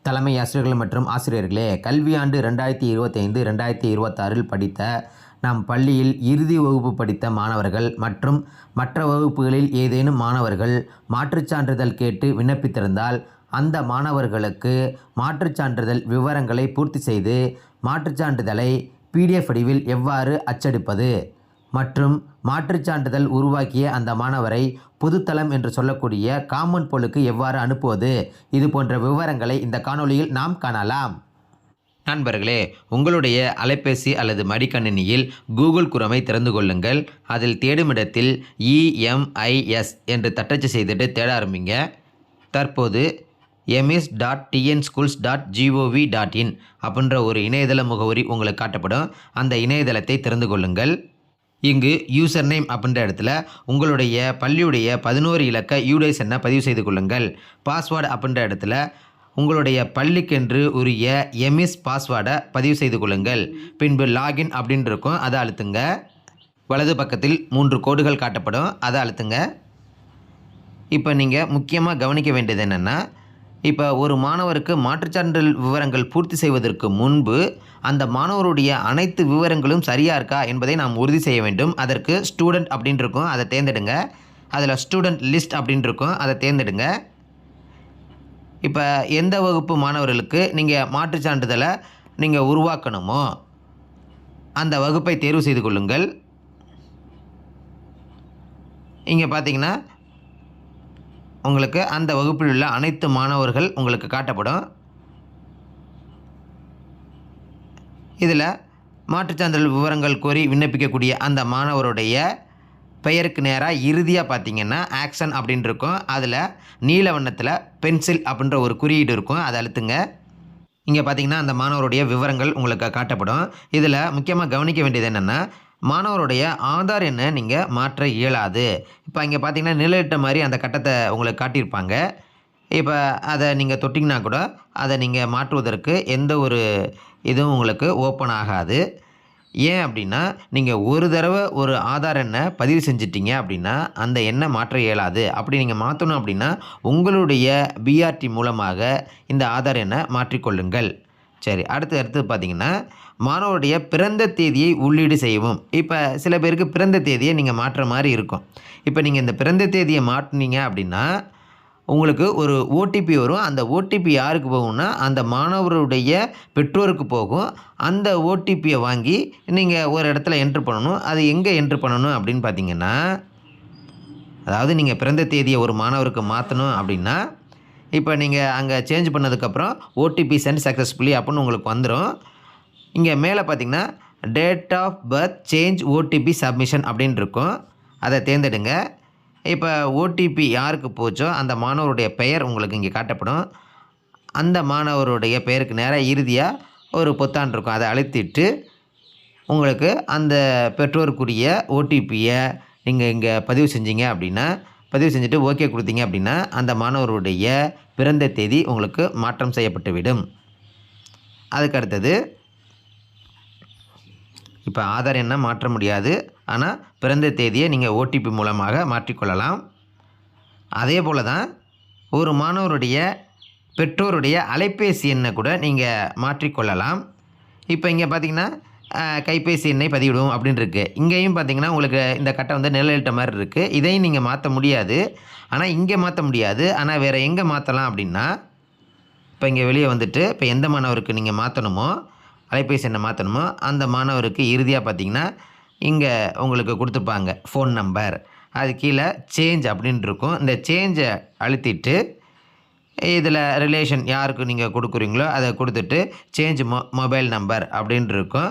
தலைமை ஆசிரியர்கள் மற்றும் ஆசிரியர்களே, கல்வியாண்டு 2025-2026 படித்த நம் பள்ளியில் இறுதி வகுப்பு படித்த மாணவர்கள் மற்றும் மற்ற வகுப்புகளில் ஏதேனும் மாணவர்கள் மாற்றுச் சான்றிதழ் கேட்டு விண்ணப்பித்திருந்தால், அந்த மாணவர்களுக்கு மாற்றுச் சான்றிதழ் விவரங்களை பூர்த்தி செய்து மாற்றுச் சான்றிதழை PDF வடிவில் எவ்வாறு அச்சடிப்பது மற்றும் மாற்றுச் சான்றிதழ் உருவாக்கிய அந்த மாணவரை பொதுத்தளம் என்று சொல்லக்கூடிய காமன் போலுக்கு எவ்வாறு அனுப்புவது, இது போன்ற விவரங்களை இந்த காணொளியில் நாம் காணலாம். நண்பர்களே, உங்களுடைய அலைபேசி அல்லது மடிக்கணினியில் கூகுள் குரோமை திறந்து கொள்ளுங்கள். அதில் தேடுமிடத்தில் EMIS என்று தட்டச்சு செய்துட்டு தேட ஆரம்பிங்க. தற்போது emis.tnschools.gov.in அப்படின்ற ஒரு இணையதள முகவரி உங்களுக்கு காட்டப்படும். அந்த இணையதளத்தை திறந்து கொள்ளுங்கள். இங்கு யூசர் நேம் அப்படின்ற இடத்துல உங்களுடைய பள்ளியுடைய 11 இலக்க யூடைஸ் எண்ணை பதிவு செய்து கொள்ளுங்கள். பாஸ்வேர்டு அப்படின்ற இடத்துல உங்களுடைய பள்ளிக்கென்று உரிய எமிஸ் பாஸ்வேர்டை பதிவு செய்து கொள்ளுங்கள். பின்பு லாகின் அப்படின்னு இருக்கும், அதை அழுத்துங்க. வலது பக்கத்தில் 3 கோடுகள் காட்டப்படும், அதை அழுத்துங்க. இப்போ நீங்கள் முக்கியமாக கவனிக்க வேண்டியது என்னென்னா, இப்போ ஒரு மாணவருக்கு மாற்றுச்சான்றிதழ் விவரங்கள் பூர்த்தி செய்வதற்கு முன்பு அந்த மாணவருடைய அனைத்து விவரங்களும் சரியாக இருக்கா என்பதை நாம் உறுதி செய்ய வேண்டும். அதற்கு ஸ்டூடெண்ட் அப்படின்னு இருக்கும், அதை தேர்ந்தெடுங்க. அதில் ஸ்டூடெண்ட் லிஸ்ட் அப்படின்னு இருக்கும், அதை தேர்ந்தெடுங்க. இப்போ எந்த வகுப்பு மாணவர்களுக்கு நீங்கள் மாற்றுச் சான்றிதழை நீங்கள் உருவாக்கணுமோ அந்த வகுப்பை தேர்வு செய்து கொள்ளுங்கள். இங்கே பார்த்தீங்கன்னா உங்களுக்கு அந்த வகுப்பில் உள்ள அனைத்து மாணவர்கள் உங்களுக்கு காட்டப்படும். இதில் மாற்றுச் சான்றிதழ் விவரங்கள் கோரி விண்ணப்பிக்கக்கூடிய அந்த மாணவருடைய பெயருக்கு நேராக இறுதியாக பார்த்தீங்கன்னா ஆக்ஷன் அப்படின்னு இருக்கும். அதில் நீல வண்ணத்தில் பென்சில் அப்படின்ற ஒரு குறியீடு இருக்கும், அதை அழுத்துங்க. இங்கே பார்த்தீங்கன்னா அந்த மாணவருடைய விவரங்கள் உங்களுக்கு காட்டப்படும். இதில் முக்கியமாக கவனிக்க வேண்டியது என்னென்னா, மாணவருடைய ஆதார் எண்ணை நீங்கள் மாற்ற இயலாது. இப்போ இங்கே பார்த்தீங்கன்னா நிழலிட்ட மாதிரி அந்த கட்டத்தை உங்களுக்கு காட்டியிருப்பாங்க. இப்போ அதை நீங்கள் தொட்டிங்கன்னா கூட அதை நீங்கள் மாற்றுவதற்கு எந்த ஒரு இதுவும் உங்களுக்கு ஓப்பன் ஆகாது. ஏன் அப்படின்னா, நீங்கள் ஒரு தடவை ஒரு ஆதார் எண்ணை பதிவு செஞ்சிட்டிங்க அப்படின்னா அந்த எண்ணை மாற்ற இயலாது. அப்படி நீங்கள் மாற்றணும் அப்படின்னா உங்களுடைய BRT மூலமாக இந்த ஆதார் எண்ணை மாற்றிக்கொள்ளுங்கள். சரி, அடுத்து பார்த்தீங்கன்னா மாணவருடைய பிறந்த தேதியை உள்ளீடு செய்யவும். இப்போ சில பேருக்கு பிறந்த தேதியை நீங்கள் மாற்றுற மாதிரி இருக்கும். இப்போ நீங்கள் இந்த பிறந்த தேதியை மாற்றினீங்க அப்படின்னா உங்களுக்கு ஒரு OTP வரும். அந்த OTP யாருக்கு போகும்னா அந்த மாணவருடைய பெற்றோருக்கு போகும். அந்த OTPயை வாங்கி நீங்கள் ஒரு இடத்துல என்ட்ரு பண்ணணும். அது எங்கே என்ட்ரு பண்ணணும் அப்படின்னு பார்த்தீங்கன்னா, அதாவது நீங்கள் பிறந்த தேதியை ஒரு மாணவருக்கு மாற்றணும் அப்படின்னா, இப்போ நீங்கள் அங்கே சேஞ்ச் பண்ணதுக்கப்புறம் OTP சென்ட் சக்ஸஸ்ஃபுல்லி அப்படின்னு உங்களுக்கு வந்துடும். இங்கே மேலே பார்த்தீங்கன்னா date of birth change OTP submission அப்படின்னு இருக்கும், அதை தேர்ந்தெடுங்க. இப்போ OTP யாருக்கு போச்சோ அந்த மாணவருடைய பெயர் உங்களுக்கு இங்கே காட்டப்படும். அந்த மாணவருடைய பெயருக்கு நேராக இறுதியாக ஒரு பொத்தான் இருக்கும், அதை அழுத்திட்டு உங்களுக்கு அந்த பெற்றோருக்குரிய OTPயை நீங்கள் இங்கே பதிவு செஞ்சீங்க அப்படின்னா, பதிவு செஞ்சுட்டு ஓகே கொடுத்தீங்க அப்படின்னா அந்த மாணவருடைய பிறந்த தேதி உங்களுக்கு மாற்றம் செய்யப்பட்டுவிடும். அதுக்கு அடுத்தது, இப்போ ஆதார் எண்ணை மாற்ற முடியாது, ஆனால் பிறந்த தேதியை நீங்கள் OTP மூலமாக மாற்றிக்கொள்ளலாம். அதே போல் தான் ஒரு மாணவருடைய பெற்றோருடைய அலைபேசி எண்ணை கூட நீங்கள் மாற்றிக்கொள்ளலாம். இப்போ இங்கே பார்த்தீங்கன்னா கைபேசி எண்ணை பதிவிடுவோம் அப்படின்னு இருக்குது. இங்கேயும் பார்த்தீங்கன்னா உங்களுக்கு இந்த கட்டை வந்து நிழலிட்ட மாதிரி இருக்குது. இதையும் நீங்கள் மாற்ற முடியாது, ஆனால் இங்கே மாற்ற முடியாது. ஆனால் வேறு எங்கே மாற்றலாம் அப்படின்னா, இப்போ இங்கே வெளியே வந்துட்டு இப்போ எந்த மாணவருக்கு நீங்கள் மாற்றணுமோ அலைபேசி எண்ணை மாற்றணுமோ அந்த மாணவருக்கு இறுதியாக பார்த்தீங்கன்னா இங்கே உங்களுக்கு கொடுத்துருப்பாங்க ஃபோன் நம்பர். அது கீழே சேஞ்ச் அப்படின்னு இருக்கும். இந்த சேஞ்சை அழுத்திட்டு இதில் ரிலேஷன் யாருக்கு நீங்கள் கொடுக்குறீங்களோ அதை கொடுத்துட்டு சேஞ்ச் மொபைல் நம்பர் அப்படின்னு இருக்கும்.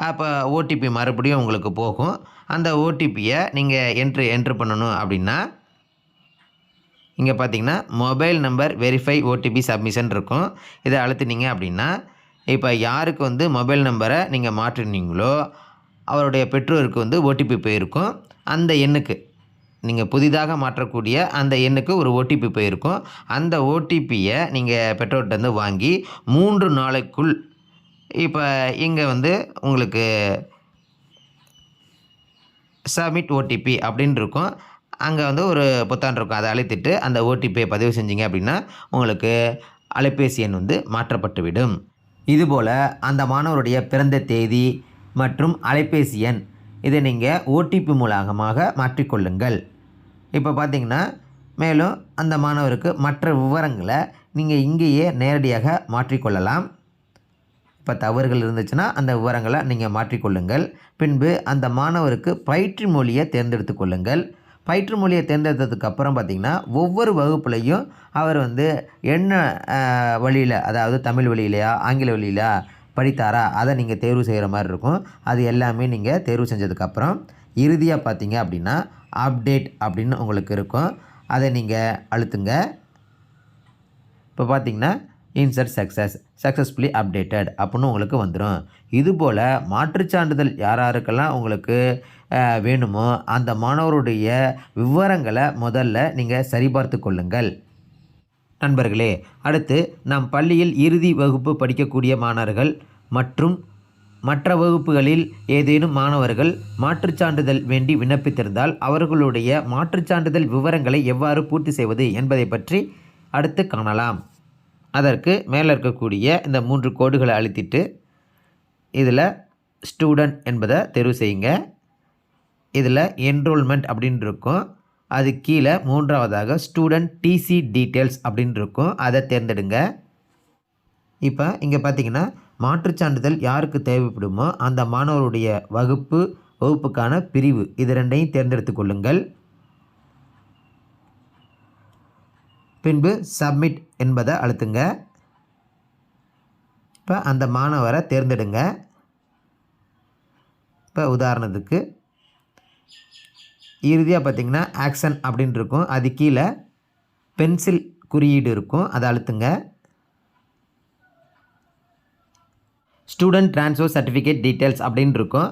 அப்போ OTP மறுபடியும் உங்களுக்கு போகும். அந்த OTPயை நீங்கள் என்ட்ரு பண்ணணும் அப்படின்னா இங்கே பார்த்தீங்கன்னா mobile number verify OTP submission இருக்கும். இதை அழுத்தினீங்க அப்படின்னா இப்போ யாருக்கு வந்து மொபைல் நம்பரை நீங்கள் மாற்றினீங்களோ அவருடைய பெற்றோருக்கு வந்து OTP போயிருக்கும். அந்த எண்ணுக்கு நீங்கள் புதிதாக மாற்றக்கூடிய அந்த எண்ணுக்கு ஒரு OTP போயிருக்கும். அந்த OTPயை நீங்கள் பெற்றோர்கிட்ட வாங்கி 3 நாளைக்குள் இப்போ இங்கே வந்து உங்களுக்கு சப்மிட் OTP அப்படின்னு இருக்கும். அங்கே வந்து ஒரு பொத்தான் இருக்கும், அதை அழுத்திட்டு அந்த OTPயை பதிவு செஞ்சீங்க அப்படின்னா உங்களுக்கு அலைபேசி எண் வந்து மாற்றப்பட்டுவிடும். இதுபோல் அந்த மாணவருடைய பிறந்த தேதி மற்றும் அலைபேசி எண் இதை நீங்கள் ஓடிபி மூலமாக மாற்றிக்கொள்ளுங்கள். இப்போ பார்த்தீங்கன்னா மேலும் அந்த மாணவருக்கு மற்ற விவரங்களை நீங்கள் இங்கேயே நேரடியாக மாற்றிக்கொள்ளலாம். இப்போ தவறுகள் இருந்துச்சுன்னா அந்த விவரங்களை நீங்கள் மாற்றிக்கொள்ளுங்கள். பின்பு அந்த மாணவருக்கு பயிற்று மொழியை தேர்ந்தெடுத்து கொள்ளுங்கள். பயிற்று மொழியை தேர்ந்தெடுத்ததுக்கு அப்புறம் பார்த்திங்கன்னா ஒவ்வொரு வகுப்புலையும் அவர் வந்து என்ன வழியில், அதாவது தமிழ் வழியிலையா ஆங்கில வழியிலையா படித்தாரா அதை நீங்கள் தேர்வு செய்கிற மாதிரி இருக்கும். அது எல்லாமே நீங்கள் தேர்வு செஞ்சதுக்கப்புறம் இறுதியாக பார்த்தீங்க அப்படின்னா அப்டேட் அப்படின்னு உங்களுக்கு இருக்கும். அதை நீங்கள் அழுத்துங்க. இப்போ பார்த்தீங்கன்னா இன்சர்ட் சக்ஸஸ்ஃபுல்லி அப்டேட்டட் அப்படின்னு உங்களுக்கு வந்துடும். இதுபோல் மாற்றுச்சான்றிதழ் யாருக்கெல்லாம் உங்களுக்கு வேணுமோ அந்த மாணவருடைய விவரங்களை முதல்ல நீங்கள் சரிபார்த்து கொள்ளுங்கள். நண்பர்களே, அடுத்து நம் பள்ளியில் இறுதி வகுப்பு படிக்கக்கூடிய மாணவர்கள் மற்றும் மற்ற வகுப்புகளில் ஏதேனும் மாணவர்கள் மாற்றுச்சான்றிதழ் வேண்டி விண்ணப்பித்திருந்தால் அவர்களுடைய மாற்றுச்சான்றிதழ் விவரங்களை எவ்வாறு பூர்த்தி செய்வது என்பதை பற்றி அடுத்து காணலாம். அதற்கு மேலே இருக்கக்கூடிய இந்த 3 கோடுகளை அழுத்திட்டு இதில் ஸ்டூடெண்ட் என்பதை தேர்வு செய்யுங்க. இதில் என்ரோல்மெண்ட் அப்படின்னு இருக்கும். அது கீழே 3ஆவதாக ஸ்டூடெண்ட் டிசி டீட்டெயில்ஸ் அப்படின்னு இருக்கும். அதை தேர்ந்தெடுங்க. இப்போ இங்கே பார்த்தீங்கன்னா மாற்றுச்சான்றிதழ் யாருக்கு தேவைப்படுமோ அந்த மாணவருடைய வகுப்புக்கான பிரிவு இது 2ஐயும் தேர்ந்தெடுத்து கொள்ளுங்கள். பின்பு சப்மிட் என்பதை அழுத்துங்க. இப்போ அந்த மாணவரை தேர்ந்தெடுங்க. இப்போ உதாரணத்துக்கு இறுதியாக பார்த்திங்கன்னா ஆக்ஷன் அப்படின்னு இருக்கும். அது கீழே பென்சில் குறியீடு இருக்கும். அதை அழுத்துங்க. ஸ்டூடெண்ட் ட்ரான்ஸ்ஃபர் சர்டிஃபிகேட் டீட்டெயில்ஸ் அப்படின்னு இருக்கும்.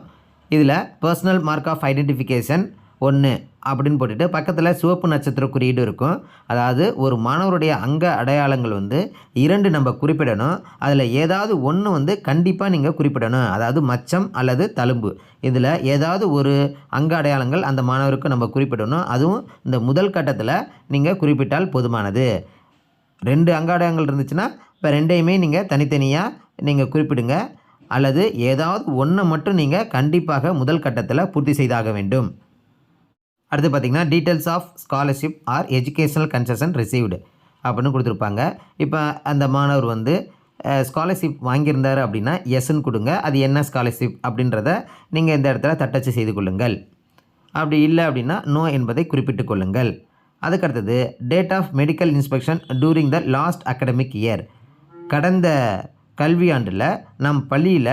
இதில் பர்சனல் மார்க் ஆஃப் ஐடென்டிஃபிகேஷன் 1 அப்படின்னு போட்டுட்டு பக்கத்தில் சிவப்பு நட்சத்திர குறியீடு இருக்கும். அதாவது ஒரு மாணவருடைய அங்க அடையாளங்கள் வந்து 2 நம்ம குறிப்பிடணும். அதில் ஏதாவது ஒன்று வந்து கண்டிப்பாக நீங்கள் குறிப்பிடணும். அதாவது மச்சம் அல்லது தழும்பு, இதில் ஏதாவது ஒரு அங்க அடையாளங்கள் அந்த மாணவருக்கு நம்ம குறிப்பிடணும். அதுவும் இந்த முதல் கட்டத்தில் நீங்கள் குறிப்பிட்டால் போதுமானது. 2 அங்க அடையாளங்கள் இருந்துச்சுன்னா இப்போ 2ஐயுமே நீங்கள் தனித்தனியாக நீங்கள் குறிப்பிடுங்க. அல்லது ஏதாவது ஒன்றை மட்டும் நீங்கள் கண்டிப்பாக முதல் கட்டத்தில் பூர்த்தி செய்தாக வேண்டும். அடுத்து பார்த்திங்கன்னா details of scholarship or educational concession received அப்படின்னு கொடுத்துருப்பாங்க. இப்போ அந்த மாணவர் வந்து ஸ்காலர்ஷிப் வாங்கியிருந்தார் அப்படின்னா எஸ்ன்னு கொடுங்க. அது என்ன ஸ்காலர்ஷிப் அப்படின்றத நீங்கள் இந்த இடத்துல தட்டச்சு செய்து கொள்ளுங்கள். அப்படி இல்லை அப்படின்னா நோ என்பதை குறிப்பிட்டு கொள்ளுங்கள். அதுக்கடுத்தது date of medical inspection during the last academic year, கடந்த கல்வியாண்டில் நம் பள்ளியில்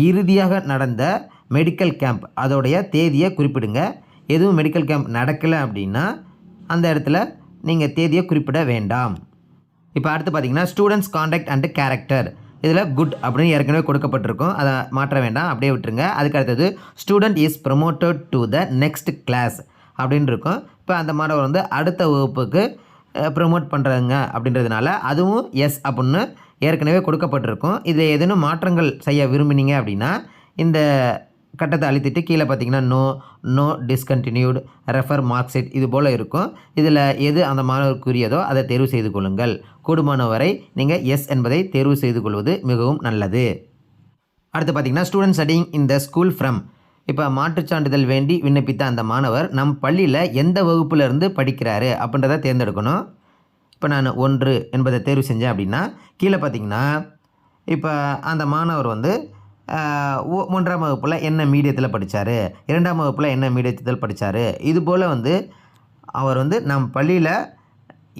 இறுதியாக நடந்த மெடிக்கல் கேம்ப் அதோடைய தேதியை குறிப்பிடுங்க. எதுவும் மெடிக்கல் கேம்ப் நடக்கலை அப்படின்னா அந்த இடத்துல நீங்கள் தேதியை குறிப்பிட வேண்டாம். இப்போ அடுத்து பார்த்திங்கன்னா ஸ்டூடெண்ட்ஸ் கான்டாக்ட் அண்ட் கேரக்டர், இதில் குட் அப்படின்னு ஏற்கனவே கொடுக்கப்பட்டிருக்கும். அதை மாற்ற வேண்டாம், அப்படியே விட்டுருங்க. அதுக்கு அடுத்தது student is promoted to the next class அப்படின்னு இருக்கும். இப்போ அந்த மாணவர் வந்து அடுத்த வகுப்புக்கு ப்ரமோட் பண்ணுறாங்க அப்படின்றதுனால அதுவும் எஸ் அப்படின்னு ஏற்கனவே கொடுக்கப்பட்டிருக்கும். இதில் ஏதேனும் மாற்றங்கள் செய்ய விரும்பினீங்க அப்படின்னா இந்த கட்டத்தை அழுத்திட்டு கீழே பார்த்தீங்கன்னா no discontinued, refer mark sheet இது போல் இருக்கும். இதில் எது அந்த மாணவருக்குரியதோ அதை தேர்வு செய்து கொள்ளுங்கள். கூடுமானவரை நீங்கள் எஸ் என்பதை தேர்வு செய்து கொள்வது மிகவும் நல்லது. அடுத்து பார்த்திங்கன்னா student studying in the school from, இப்போ மாற்றுச்சான்றிதழ் வேண்டி விண்ணப்பித்த அந்த மாணவர் நம் பள்ளியில் எந்த வகுப்புலேருந்து படிக்கிறாரு அப்படின்றத தேர்ந்தெடுக்கணும். இப்போ நான் 1 என்பதை தேர்வு செஞ்சேன் அப்படின்னா கீழே பார்த்திங்கன்னா இப்போ அந்த மாணவர் வந்து 1ஆம் வகுப்பில் என்ன மீடியத்தில் படித்தார், 2ஆம் வகுப்பில் என்ன மீடியத்தில் படித்தார், இதுபோல் வந்து அவர் வந்து நம் பள்ளியில்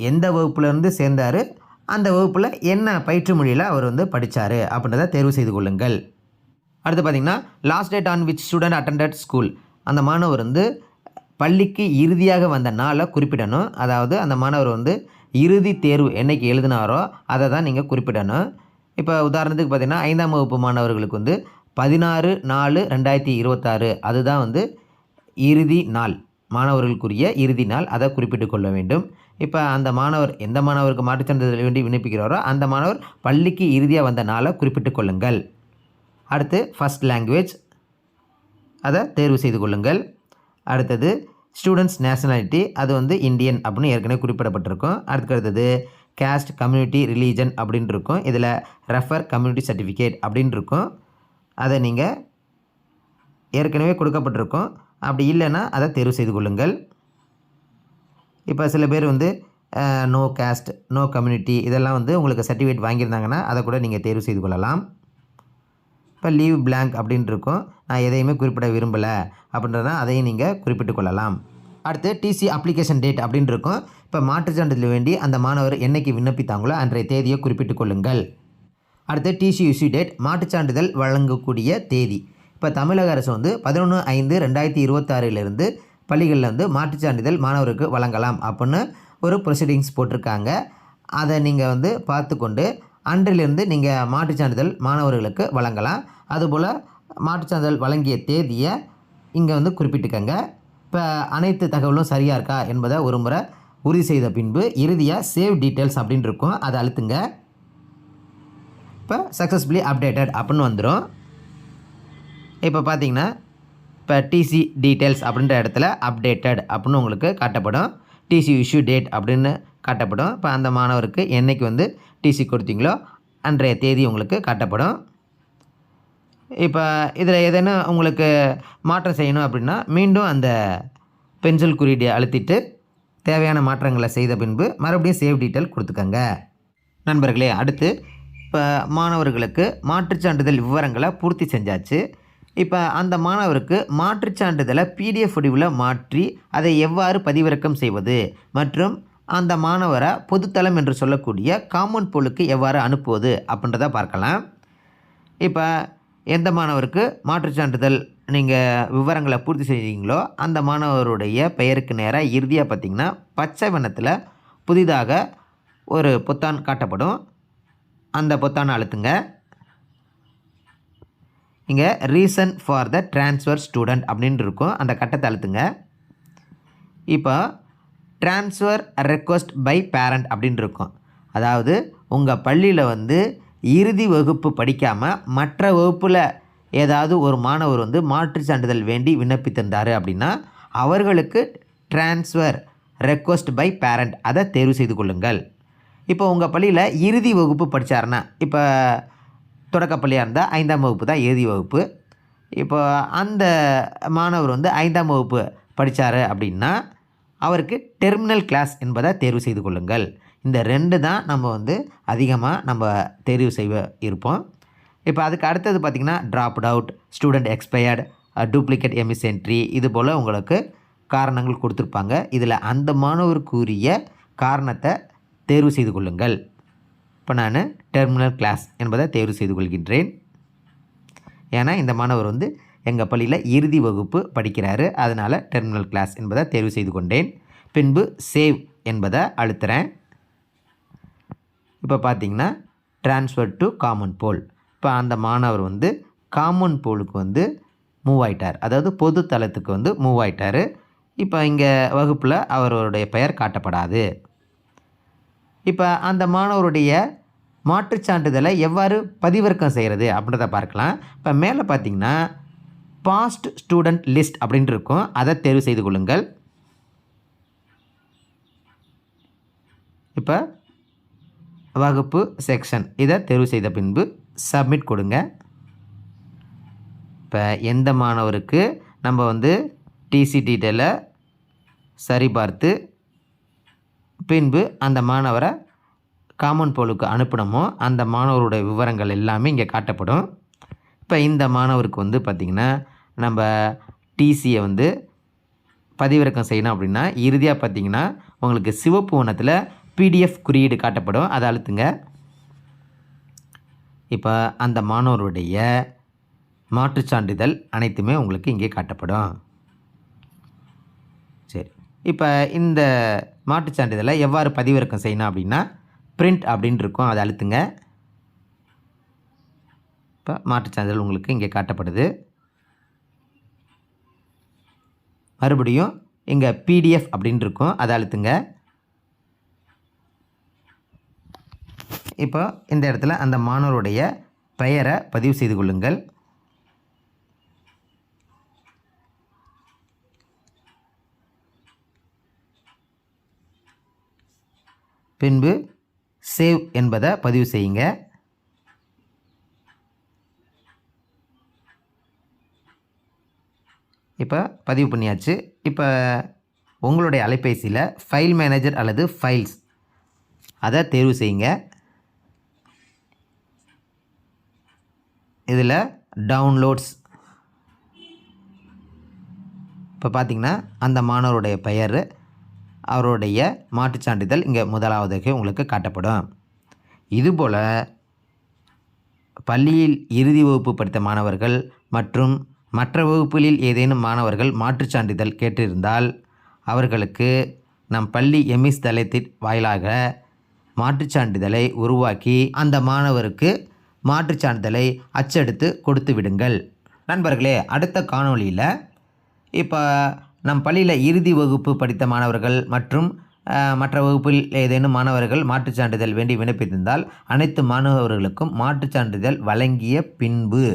எந்த வகுப்புலேருந்து சேர்ந்தார், அந்த வகுப்பில் என்ன பயிற்று மொழியில் அவர் வந்து படித்தார் அப்படின்றத தேர்வு செய்து கொள்ளுங்கள். அடுத்து பார்த்திங்கன்னா last date on which student attended school, அந்த மாணவர் வந்து பள்ளிக்கு இறுதியாக வந்த நாளை குறிப்பிடணும். அதாவது அந்த மாணவர் வந்து இறுதி தேர்வு என்றைக்கு எழுதினாரோ அதை தான் நீங்கள் குறிப்பிடணும். இப்போ உதாரணத்துக்கு பார்த்திங்கன்னா 5ஆம் வகுப்பு மாணவர்களுக்கு வந்து 16/4/2026 அதுதான் வந்து இறுதி நாள், மாணவர்களுக்குரிய இறுதி நாள், அதை குறிப்பிட்டு கொள்ள வேண்டும். இப்போ அந்த மாணவர் எந்த மாணவருக்கு மாற்றுச்சான்றிதழ் வேண்டி விண்ணப்பிக்கிறாரோ அந்த மாணவர் பள்ளிக்கு இறுதியாக வந்த நாளை குறிப்பிட்டு கொள்ளுங்கள். அடுத்து ஃபஸ்ட் லாங்குவேஜ் அதை தேர்வு செய்து கொள்ளுங்கள். அடுத்தது ஸ்டூடெண்ட்ஸ் நேஷனாலிட்டி, அது வந்து இந்தியன் அப்படின்னு ஏற்கனவே குறிப்பிடப்பட்டிருக்கும். அடுத்தது கேஸ்ட், கம்யூனிட்டி, ரிலீஜன் அப்படின்னு இருக்கும். இதில் ரெஃபர் கம்யூனிட்டி சர்டிஃபிகேட் அப்படின்னு இருக்கும். அதை நீங்கள் ஏற்கனவே கொடுக்கப்பட்டிருக்கும். அப்படி இல்லைன்னா அதை தேர்வு செய்து கொள்ளுங்கள். இப்போ சில பேர் வந்து நோ கேஸ்ட், நோ கம்யூனிட்டி இதெல்லாம் வந்து உங்களுக்கு சர்டிஃபிகேட் வாங்கியிருந்தாங்கன்னா அதை கூட நீங்கள் தேர்வு செய்து கொள்ளலாம். இப்போ லீவ் blank அப்படின்னு இருக்கும். நான் எதையுமே குறிப்பிட விரும்பலை அப்படின்றத அதையும் நீங்கள் குறிப்பிட்டு கொள்ளலாம். அடுத்து டிசி அப்ளிகேஷன் டேட் அப்படின்னு இருக்கும். இப்போ மாற்றுச் சான்றிதழ் வேண்டி அந்த மாணவர் என்னைக்கு விண்ணப்பித்தாங்களோ அன்றைய தேதியை குறிப்பிட்டு கொள்ளுங்கள். அடுத்து டிசி இஷ்யூ டேட், மாற்றுச் சான்றிதழ் வழங்கக்கூடிய தேதி. இப்போ தமிழக அரசு வந்து 11/5/2026 பள்ளிகளில் வந்து மாற்றுச் சான்றிதழ் மாணவருக்கு வழங்கலாம் அப்படின்னு ஒரு ப்ரொசீடிங்ஸ் போட்டிருக்காங்க. அதை நீங்கள் வந்து பார்த்துக்கொண்டு அன்றிலிருந்து நீங்கள் மாற்றுச் சான்றிதழ் மாணவர்களுக்கு வழங்கலாம். அதுபோல் மாற்றுச் சான்றிதழ் வழங்கிய தேதியை இங்கே வந்து குறிப்பிட்டுக்கங்க. இப்போ அனைத்து தகவலும் சரியாக இருக்கா என்பதை ஒரு முறை உறுதி செய்த பின்பு இறுதியாக சேவ் டீட்டெயில்ஸ் அப்படின்னு இருக்கும். அதை அழுத்துங்க. இப்போ சக்ஸஸ்ஃபுல்லி அப்டேட்டட் அப்படின்னு வந்துடும். இப்போ பார்த்தீங்கன்னா இப்போ டிசி டீட்டெயில்ஸ் அப்படின்ற இடத்துல அப்டேட்டட் அப்படின்னு உங்களுக்கு காட்டப்படும். டிசி இஷ்யூ டேட் அப்படின்னு காட்டப்படும். இப்போ அந்த மாணவருக்கு என்றைக்கு வந்து டிசி கொடுத்தீங்களோ அன்றைய தேதி உங்களுக்கு காட்டப்படும். இப்போ இதில் ஏதேனும் உங்களுக்கு மாற்றம் செய்யணும் அப்படின்னா மீண்டும் அந்த பென்சில் குறியீடை அழுத்திட்டு தேவையான மாற்றங்களை செய்த பின்பு மறுபடியும் சேவ் டீட்டெயில் கொடுத்துக்கங்க. நண்பர்களே, அடுத்து இப்போ மாணவர்களுக்கு மாற்றுச் சான்றிதழ் விவரங்களை பூர்த்தி செஞ்சாச்சு. இப்போ அந்த மாணவருக்கு மாற்றுச் சான்றிதழை PDF வடிவில் மாற்றி அதை எவ்வாறு பதிவிறக்கம் செய்வது மற்றும் அந்த மாணவரை பொதுத்தளம் என்று சொல்லக்கூடிய காமன் போலுக்கு எவ்வாறு அனுப்புவது அப்படின்றத பார்க்கலாம். இப்போ எந்த மாணவருக்கு மாற்றுச் சான்றிதழ் நீங்கள் விவரங்களை பூர்த்தி செய்கிறீங்களோ அந்த மாணவருடைய பெயருக்கு நேராக இறுதியாக பார்த்திங்கன்னா பச்சை வண்ணத்தில் புதிதாக ஒரு பொத்தான் காட்டப்படும். அந்த பொத்தானை அழுத்துங்க. இங்கே reason for the transfer student அப்படின்னு இருக்கும். அந்த கட்டத்தை அழுத்துங்க. இப்போ ட்ரான்ஸ்ஃபர் ரெக்வஸ்ட் பை பேரண்ட் அப்படின்னு இருக்கும். அதாவது உங்கள் பள்ளியில் வந்து இறுதி வகுப்பு படிக்காமல் மற்ற வகுப்பில் ஏதாவது ஒரு மாணவர் வந்து மாற்றுச் சான்றிதழ் வேண்டி விண்ணப்பித்திருந்தார் அப்படின்னா அவர்களுக்கு ட்ரான்ஸ்ஃபர் ரெக்வஸ்ட் பை பேரண்ட் அதை தேர்வு செய்து கொள்ளுங்கள். இப்போ உங்கள் பள்ளியில் இறுதி வகுப்பு படித்தாருன்னா, இப்போ தொடக்கப்பள்ளியாக இருந்தால் 5ஆம் வகுப்பு தான் இறுதி வகுப்பு. இப்போ அந்த மாணவர் வந்து 5ஆம் வகுப்பு படித்தார் அப்படின்னா அவருக்கு டெர்மினல் கிளாஸ் என்பதை தேர்வு செய்து கொள்ளுங்கள். இந்த 2 தான் நம்ம வந்து அதிகமாக நம்ம தேர்வு செய்ய இருப்போம். இப்போ அதுக்கு அடுத்தது பார்த்திங்கன்னா dropped out, student expired, duplicate EMIS entry இது போல் உங்களுக்கு காரணங்கள் கொடுத்துருப்பாங்க. இதில் அந்த மாணவருக்குரிய காரணத்தை தேர்வு செய்து கொள்ளுங்கள். இப்போ நான் டெர்மினல் கிளாஸ் என்பதை தேர்வு செய்து கொள்கின்றேன். ஏன்னா இந்த மாணவர் வந்து எங்கள் பள்ளியில் இறுதி வகுப்பு படிக்கிறாரு. அதனால் டெர்மினல் கிளாஸ் என்பதை தேர்வு செய்து கொண்டேன். பின்பு சேவ் என்பதை அழுத்துறேன். இப்போ பார்த்திங்கன்னா ட்ரான்ஸ்ஃபர் டு காமன் போல். இப்போ அந்த மாணவர் வந்து காமன் போலுக்கு வந்து மூவ் ஆகிட்டார். அதாவது பொது தளத்துக்கு வந்து மூவ் ஆகிட்டார். இப்போ இங்கே வகுப்பில் அவருடைய பெயர் காட்டப்படாது. இப்போ அந்த மாணவருடைய மாற்றுச் சான்றிதழை எவ்வாறு பதிவிறக்கம் செய்கிறது அப்படின்றத பார்க்கலாம். இப்போ மேலே பார்த்திங்கன்னா பாஸ்ட் ஸ்டூடெண்ட் லிஸ்ட் அப்படின்ட்டு இருக்கும். அதை தேர்வு செய்து கொள்ளுங்கள். இப்போ வகுப்பு செக்ஷன் இதை தேர்வு செய்த பின்பு சப்மிட் கொடுங்க. இப்போ எந்த மாணவருக்கு நம்ம வந்து டிசி டீட்டெயிலை சரிபார்த்து பின்பு அந்த மாணவரை காமன் போலுக்கு அனுப்பினமோ அந்த மாணவருடைய விவரங்கள் எல்லாமே இங்கே காட்டப்படும். இப்போ இந்த மாணவருக்கு வந்து பார்த்திங்கன்னா நம்ம டிசியை வந்து பதிவிறக்கம் செய்யணும் அப்படின்னா இறுதியாக பார்த்திங்கன்னா உங்களுக்கு சிவப்பு வண்ணத்தில் PDF குறியீடு காட்டப்படும். அதை அழுத்துங்க. இப்போ அந்த மாணவருடைய மாற்றுச் சான்றிதழ் அனைத்துமே உங்களுக்கு இங்கே காட்டப்படும். சரி, இப்போ இந்த மாற்றுச் சான்றிதழை எவ்வாறு பதிவிறக்கம் செய்யணும் அப்படின்னா பிரிண்ட் அப்படின்னு இருக்கும். அதை அழுத்துங்க. இப்போ மாற்றுச் சான்றிதழ் உங்களுக்கு இங்கே காட்டப்படுது. மறுபடியும் இங்கே PDF அப்படின்னு இருக்கும். அதை அழுத்துங்க. இப்போ இந்த இடத்துல அந்த மாணவருடைய பெயரை பதிவு செய்து கொள்ளுங்கள். பின்பு சேவ் என்பதை பதிவு செய்யுங்க. இப்போ பதிவு பண்ணியாச்சு. இப்போ உங்களுடைய அலைபேசியில் ஃபைல் மேனேஜர் அல்லது ஃபைல்ஸ் அதை தேர்வு செய்யுங்க. இதில் டவுன்லோட்ஸ் இப்போ பார்த்திங்கன்னா அந்த மாணவருடைய பெயர், அவருடைய மாற்றுச் சான்றிதழ் இங்கே முதலாவதுக்கு உங்களுக்கு காட்டப்படும். இதுபோல் பள்ளியில் இறுதி வகுப்பு படித்த மாணவர்கள் மற்றும் மற்ற வகுப்புகளில் ஏதேனும் மாணவர்கள் மாற்றுச் சான்றிதழ் கேட்டிருந்தால் அவர்களுக்கு நம் பள்ளி எம்இஸ் தளத்தின் வாயிலாக மாற்றுச் சான்றிதழை உருவாக்கி அந்த மாணவருக்கு மாற்றுச் சான்றிதழை அச்சடித்து கொடுத்து விடுங்கள். நண்பர்களே, அடுத்த காணொளியில் இப்போ நம் பள்ளியில் இறுதி வகுப்பு படித்த மாணவர்கள் மற்றும் மற்ற வகுப்பில் ஏதேனும் மாணவர்கள் மாற்றுச் சான்றிதழ் வேண்டி விண்ணப்பித்திருந்தால் அனைத்து மாணவர்களுக்கும் மாற்றுச் சான்றிதழ் வழங்கிய பின்பு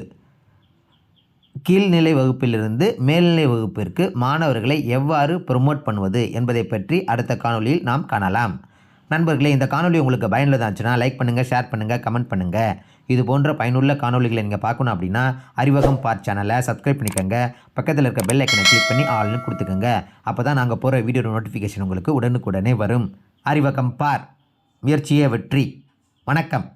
கீழ்நிலை வகுப்பிலிருந்து மேல்நிலை வகுப்பிற்கு மாணவர்களை எவ்வாறு ப்ரொமோட் பண்ணுவது என்பதை பற்றி அடுத்த காணொளியில் நாம் காணலாம். நண்பர்களே, இந்த காணொளி உங்களுக்கு பயனுள்ளதாக இருந்துச்சுன்னா லைக் பண்ணுங்கள், ஷேர் பண்ணுங்கள், கமெண்ட் பண்ணுங்கள். இது போன்ற பயனுள்ள காணொளிகளை நீங்கள் பார்க்கணும் அப்படின்னா அறிவகம் பார் சேனலை சப்ஸ்கிரைப் பண்ணிக்கோங்க. பக்கத்தில் இருக்க பெல் ஐக்கனை கிளிக் பண்ணி ஆல்னு கொடுத்துக்கோங்க. அப்போ தான் நாங்கள் போகிற வீடியோ நோட்டிஃபிகேஷன் உங்களுக்கு உடனுக்குடனே வரும். அறிவகம் பார், முயற்சியே வெற்றி. வணக்கம்.